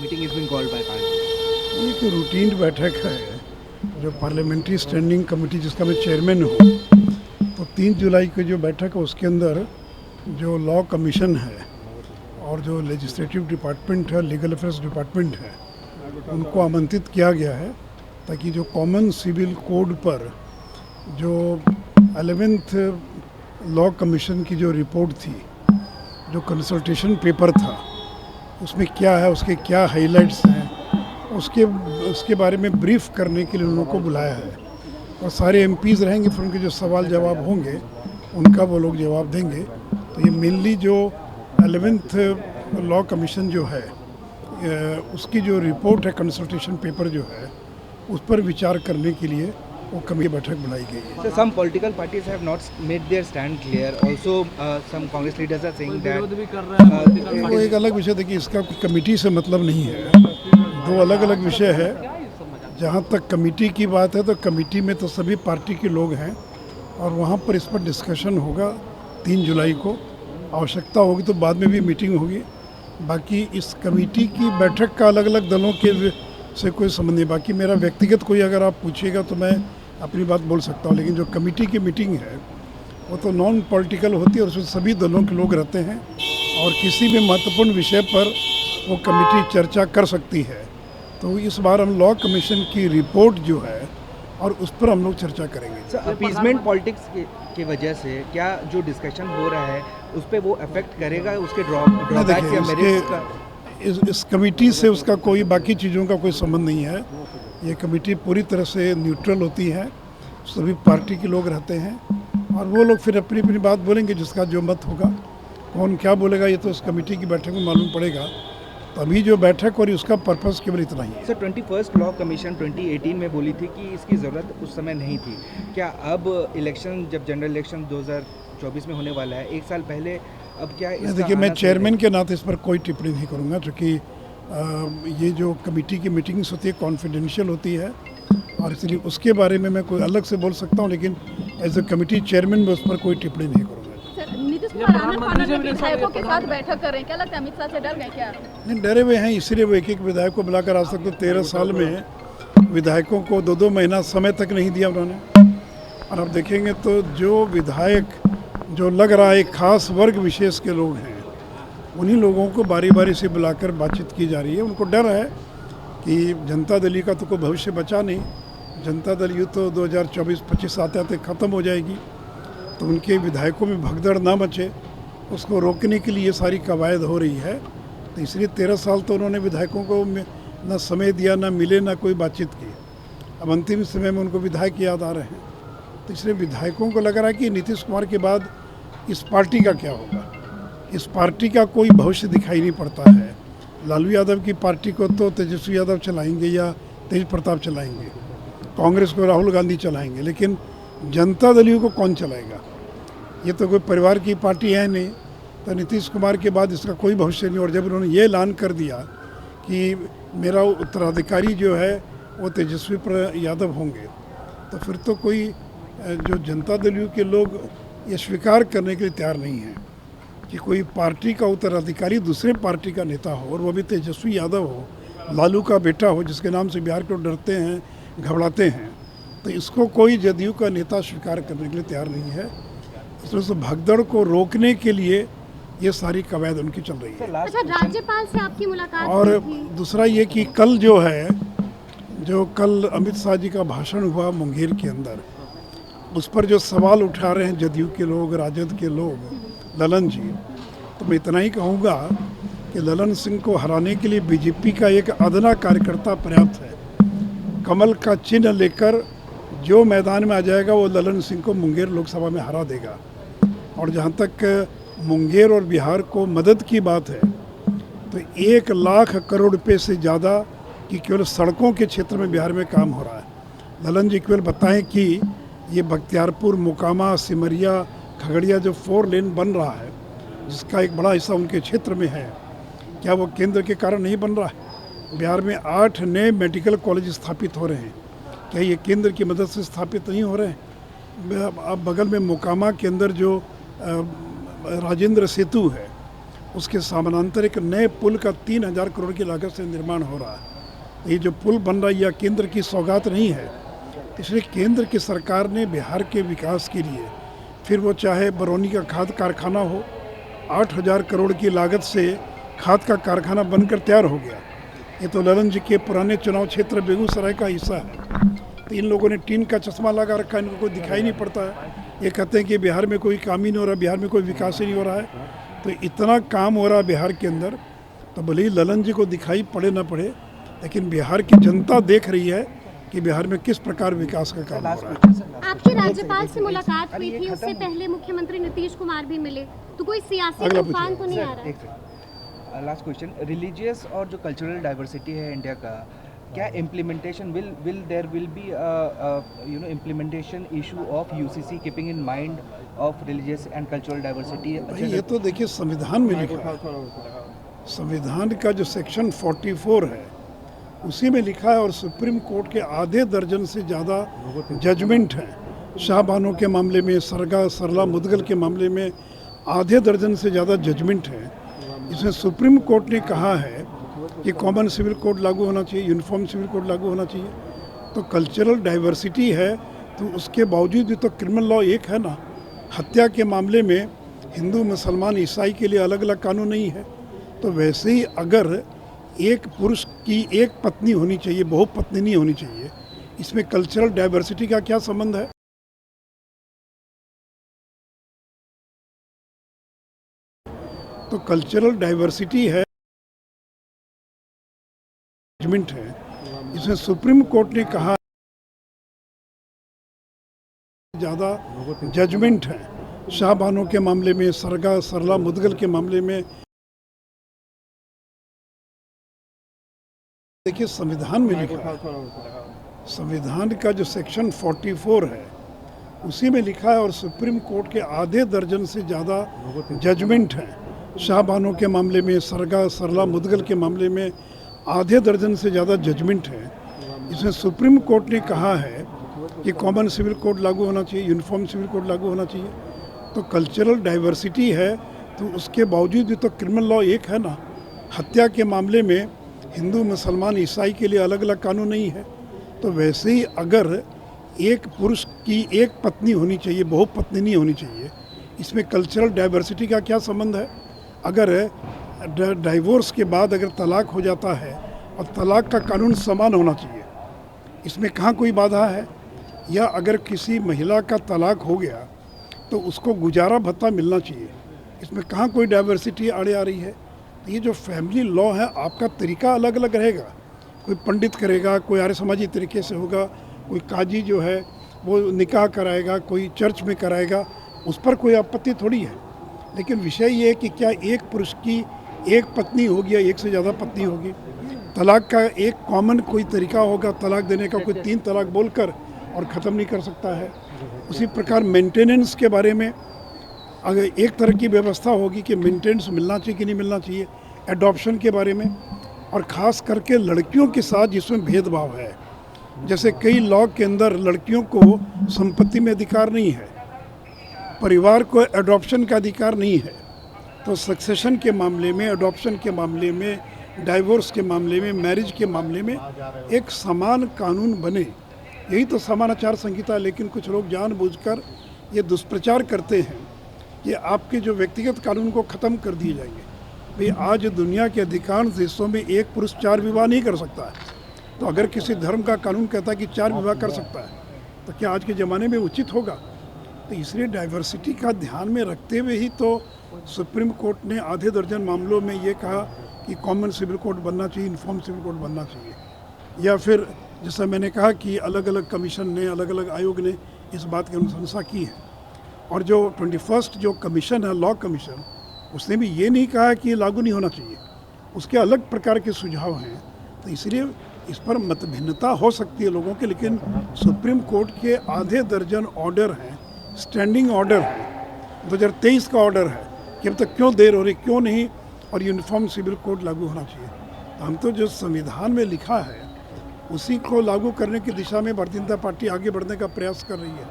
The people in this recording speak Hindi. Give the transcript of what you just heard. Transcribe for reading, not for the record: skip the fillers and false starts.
meeting is being called by parliament? एक रूटीन बैठक है जो पार्लियामेंट्री स्टैंडिंग कमेटी जिसका मैं चेयरमैन हूँ। तो 3 जुलाई की जो बैठक है उसके अंदर जो लॉ कमीशन है और जो लेजिस्लेटिव डिपार्टमेंट है, लीगल अफेयर्स डिपार्टमेंट है, उनको आमंत्रित किया गया है ताकि जो कॉमन सिविल कोड पर जो 11th लॉ कमीशन की जो रिपोर्ट थी, जो कंसल्टेशन पेपर था, उसमें क्या है, उसके क्या हाइलाइट्स हैं, उसके बारे में ब्रीफ करने के लिए उनको बुलाया है। और सारे एमपीज़ रहेंगे, फिर उनके जो सवाल जवाब होंगे उनका वो लोग जवाब देंगे। तो ये मेनली जो 11th लॉ कमीशन जो है उसकी जो रिपोर्ट है, कंसल्टेशन पेपर जो है, उस पर विचार करने के लिए वो कमेटी बैठक बुलाई गई है। So some political parties have not made their stand clear. Also, some Congress leaders are saying that. वो एक अलग विषय, देखिए इसका कमेटी से मतलब नहीं है, 2 अलग अलग विषय है। जहाँ तक कमेटी की बात है तो कमेटी में तो सभी पार्टी के लोग हैं और वहाँ पर इस पर डिस्कशन होगा 3 जुलाई को। आवश्यकता होगी तो बाद में भी मीटिंग होगी। बाकी इस कमेटी की बैठक का अलग अलग दलों के से कोई संबंध नहीं। बाकी मेरा व्यक्तिगत कोई अगर आप पूछिएगा तो मैं अपनी बात बोल सकता हूँ, लेकिन जो कमेटी की मीटिंग है वो तो नॉन पॉलिटिकल होती है और उसमें सभी दलों के लोग रहते हैं और किसी भी महत्वपूर्ण विषय पर वो कमेटी चर्चा कर सकती है। तो इस बार हम लॉ कमीशन की रिपोर्ट जो है और उस पर हम लोग चर्चा करेंगे। अपीजमेंट पॉलिटिक्स की वजह से क्या जो डिस्कशन हो रहा है उस पर वो अफेक्ट करेगा, उसके ड्रॉबैक्स या मेरिट्स का? इस कमेटी से उसका कोई बाकी चीज़ों का कोई संबंध नहीं है। ये कमेटी पूरी तरह से न्यूट्रल होती है, सभी पार्टी के लोग रहते हैं और वो लोग फिर अपनी अपनी बात बोलेंगे, जिसका जो मत होगा। कौन क्या बोलेगा ये तो उस कमेटी की बैठक में मालूम पड़ेगा। तो अभी जो बैठक और उसका पर्पस केवल इतना ही है। सर, 21st लॉ कमीशन 2018 में बोली थी कि इसकी ज़रूरत उस समय नहीं थी। क्या अब इलेक्शन, जब जनरल इलेक्शन 2024 में होने वाला है, 1 साल पहले, अब क्या देखिए मैं चेयरमैन के नाते इस पर कोई टिप्पणी नहीं करूँगा, क्योंकि ये जो कमेटी की मीटिंग्स होती है कॉन्फिडेंशियल होती है और इसलिए उसके बारे में मैं कोई अलग से बोल सकता हूँ, लेकिन एज ए कमेटी चेयरमैन मैं उस पर कोई टिप्पणी नहीं करूँगा। नीतीश कुमार विधायकों के साथ बैठक कर रहे हैं, क्या लगता है अमित शाह से डर गए क्या? नहीं, डरे हुए हैं, इसीलिए वो एक विधायक को बुलाकर आज तक तो 13 साल में विधायकों को 2-2 महीना समय तक नहीं दिया उन्होंने। और अब देखेंगे तो जो विधायक जो लग रहा है एक खास वर्ग विशेष के लोग हैं, उन्हीं लोगों को बारी बारी से बुलाकर बातचीत की जा रही है। उनको डर है कि जनता दल का तो कोई भविष्य बचा नहीं, जनता दल यू तो 2024-25 आते आते ख़त्म हो जाएगी। तो उनके विधायकों में भगदड़ ना बचे, उसको रोकने के लिए ये सारी कवायद हो रही है। तो इसलिए 13 साल तो उन्होंने विधायकों को ना समय दिया, ना मिले, ना कोई बातचीत की। अब अंतिम समय में उनको विधायक याद आ रहे हैं। तो इसलिए विधायकों को लग रहा है कि नीतीश कुमार के बाद इस पार्टी का क्या होगा। इस पार्टी का कोई भविष्य दिखाई नहीं पड़ता है। लालू यादव की पार्टी को तो तेजस्वी यादव चलाएंगे या तेज प्रताप चलाएंगे, कांग्रेस को राहुल गांधी चलाएंगे, लेकिन जनता दल को कौन चलाएगा? ये तो कोई परिवार की पार्टी है नहीं। तो नीतीश कुमार के बाद इसका कोई भविष्य नहीं। और जब उन्होंने ये ऐलान कर दिया कि मेरा उत्तराधिकारी जो है वो तेजस्वी यादव होंगे, तो फिर तो कोई जो जनता दल के लोग ये स्वीकार करने के लिए तैयार नहीं हैं कि कोई पार्टी का उत्तराधिकारी दूसरे पार्टी का नेता हो, और वो भी तेजस्वी यादव हो, लालू का बेटा हो, जिसके नाम से बिहार के लोग डरते हैं, घबराते हैं। तो इसको कोई जदयू का नेता स्वीकार करने के लिए तैयार नहीं है। इस तरह से भगदड़ को रोकने के लिए ये सारी कवायद उनकी चल रही है। अच्छा, राज्यपाल से आपकी मुलाकात और हुई थी? दूसरा ये कि कल जो है, जो कल अमित शाह जी का भाषण हुआ मुंगेर के अंदर, उस पर जो सवाल उठा रहे हैं जदयू के लोग, राजद के लोग, ललन जी, तो मैं इतना ही कहूँगा कि ललन सिंह को हराने के लिए बीजेपी का एक अदना कार्यकर्ता पर्याप्त है। कमल का चिन्ह लेकर जो मैदान में आ जाएगा वो ललन सिंह को मुंगेर लोकसभा में हरा देगा। और जहाँ तक मुंगेर और बिहार को मदद की बात है, तो 1 लाख करोड़ रुपए से ज़्यादा कि केवल सड़कों के क्षेत्र में बिहार में काम हो रहा है। ललन जी केवल बताएं कि ये बख्तियारपुर, मोकामा, सिमरिया, खगड़िया जो 4 लेन बन रहा है, जिसका एक बड़ा हिस्सा उनके क्षेत्र में है, क्या वो केंद्र के कारण नहीं बन रहा है? बिहार में 8 नए मेडिकल कॉलेज स्थापित हो रहे हैं, क्या ये केंद्र की मदद से स्थापित नहीं हो रहे हैं? अब बगल में मोकामा के अंदर जो राजेंद्र सेतु है, उसके समानांतर एक नए पुल का 3000 करोड़ की लागत से निर्माण हो रहा है। ये जो पुल बन रहा है यह केंद्र की सौगात नहीं है, इसलिए केंद्र की सरकार ने बिहार के विकास के लिए, फिर वो चाहे बरौनी का खाद कारखाना हो, 8000 करोड़ की लागत से खाद का कारखाना बनकर तैयार हो गया। ये तो ललन जी के पुराने चुनाव क्षेत्र बेगूसराय का हिस्सा है। तो इन लोगों ने टीन का चश्मा लगा रखा है, इनको कोई दिखाई नहीं पड़ता है। ये कहते हैं कि बिहार में कोई काम ही नहीं हो रहा, बिहार में कोई विकास ही नहीं हो रहा है। तो इतना काम हो रहा है बिहार के अंदर, तो भले ही ललन जी को दिखाई पड़े ना पड़े, लेकिन बिहार की जनता देख रही है कि बिहार में किस प्रकार विकास का काम हो रहा है। आपकी राज्यपाल से मुलाकात हुई थी, उससे पहले मुख्यमंत्री नीतीश कुमार भी मिले, तो कोई सियासी तूफान तो नहीं आ रहा है? लास्ट क्वेश्चन, रिलीजियस और जो कल्चरल डाइवर्सिटी है इंडिया का, क्या implementation will there will be implementation issue of UCC keeping in mind of religious and cultural diversity? ये तो देखिए संविधान में लिखा है, संविधान का जो सेक्शन 44 है उसी में लिखा है, और सुप्रीम कोर्ट के आधे दर्जन से ज़्यादा जजमेंट हैं शाहबानों के मामले में, सरगा सरला मुदगल के मामले में आधे दर्जन से ज़्यादा जजमेंट हैं। इसमें सुप्रीम कोर्ट ने कहा है कि कॉमन सिविल कोड लागू होना चाहिए, यूनिफॉर्म सिविल कोड लागू होना चाहिए। तो कल्चरल डाइवर्सिटी है तो उसके बावजूद भी तो क्रिमिनल लॉ एक है ना। हत्या के मामले में हिंदू मुसलमान ईसाई के लिए अलग अलग कानून नहीं है। तो वैसे ही अगर एक पुरुष की एक पत्नी होनी चाहिए, बहुपत्नी नहीं होनी चाहिए, इसमें कल्चरल डाइवर्सिटी का क्या संबंध है? तो कल्चरल डाइवर्सिटी है, जजमेंट है, इसमें सुप्रीम कोर्ट ने कहा ज़्यादा जजमेंट है शाहबानों के मामले में, सरगा सरला मुदगल के मामले में। देखिए संविधान में लिखा है, संविधान का जो सेक्शन 44 है उसी में लिखा है, और सुप्रीम कोर्ट के आधे दर्जन से ज़्यादा जजमेंट हैं शाहबानों के मामले में, सरगा सरला मुदगल के मामले में आधे दर्जन से ज़्यादा जजमेंट हैं। इसमें सुप्रीम कोर्ट ने कहा है कि कॉमन सिविल कोड लागू होना चाहिए, यूनिफॉर्म सिविल कोड लागू होना चाहिए। तो कल्चरल डाइवर्सिटी है तो उसके बावजूद भी तो क्रिमिनल लॉ एक है ना। हत्या के मामले में हिंदू मुसलमान ईसाई के लिए अलग अलग कानून नहीं है। तो वैसे ही अगर एक पुरुष की एक पत्नी होनी चाहिए, बहुपत्नी नहीं होनी चाहिए, इसमें कल्चरल डाइवर्सिटी का क्या संबंध है? अगर डाइवोर्स के बाद अगर तलाक हो जाता है और तलाक का कानून समान होना चाहिए, इसमें कहाँ कोई बाधा है? या अगर किसी महिला का तलाक हो गया तो उसको गुजारा भत्ता मिलना चाहिए, इसमें कहाँ कोई डाइवर्सिटी आड़े आ रही है? तो ये जो फैमिली लॉ है आपका तरीका अलग अलग रहेगा। कोई पंडित करेगा, कोई आर्य समाजी तरीके से होगा, कोई काजी जो है वो निकाह कराएगा, कोई चर्च में कराएगा, उस पर कोई आपत्ति थोड़ी है। लेकिन विषय ये है कि क्या एक पुरुष की एक पत्नी होगी या एक से ज़्यादा पत्नी होगी? तलाक का एक कॉमन कोई तरीका होगा तलाक देने का, कोई 3 तलाक बोलकर और ख़त्म नहीं कर सकता है। उसी प्रकार मेंटेनेंस के बारे में अगर एक तरह की व्यवस्था होगी कि मेंटेनेंस मिलना चाहिए कि नहीं मिलना चाहिए, एडॉप्शन के बारे में, और ख़ास करके लड़कियों के साथ जिसमें भेदभाव है, जैसे कई लॉ के अंदर लड़कियों को संपत्ति में अधिकार नहीं है, परिवार को एडॉप्शन का अधिकार नहीं है। तो सक्सेशन के मामले में, एडॉप्शन के मामले में, डाइवोर्स के मामले में, मैरिज के मामले में एक समान कानून बने, यही तो समान आचार संहिता है। लेकिन कुछ लोग जानबूझकर ये दुष्प्रचार करते हैं कि आपके जो व्यक्तिगत कानून को ख़त्म कर दिए जाएंगे। भाई आज दुनिया के अधिकांश देशों में एक पुरुष 4 विवाह नहीं कर सकता है। तो अगर किसी धर्म का कानून कहता है कि 4 विवाह कर सकता है, तो क्या आज के ज़माने में उचित होगा? तो इसलिए डाइवर्सिटी का ध्यान में रखते हुए ही तो सुप्रीम कोर्ट ने आधे दर्जन मामलों में ये कहा कि कॉमन सिविल कोड बनना चाहिए, यूनिफॉर्म सिविल कोड बनना चाहिए। या फिर जैसा मैंने कहा कि अलग अलग कमीशन ने, अलग अलग आयोग ने इस बात की अनुशंसा की है। और जो 21 जो कमीशन है, लॉ कमीशन, उसने भी ये नहीं कहा कि लागू नहीं होना चाहिए, उसके अलग प्रकार के सुझाव हैं। तो इसलिए इस पर मतभिन्नता हो सकती है लोगों के, लेकिन सुप्रीम कोर्ट के आधे दर्जन ऑर्डर हैं, स्टैंडिंग ऑर्डर है, 2023 का ऑर्डर है कि अब तक क्यों देर हो रही, क्यों नहीं, और यूनिफॉर्म सिविल कोड लागू होना चाहिए। तो हम तो जो संविधान में लिखा है उसी को लागू करने की दिशा में भारतीय जनता पार्टी आगे बढ़ने का प्रयास कर रही है।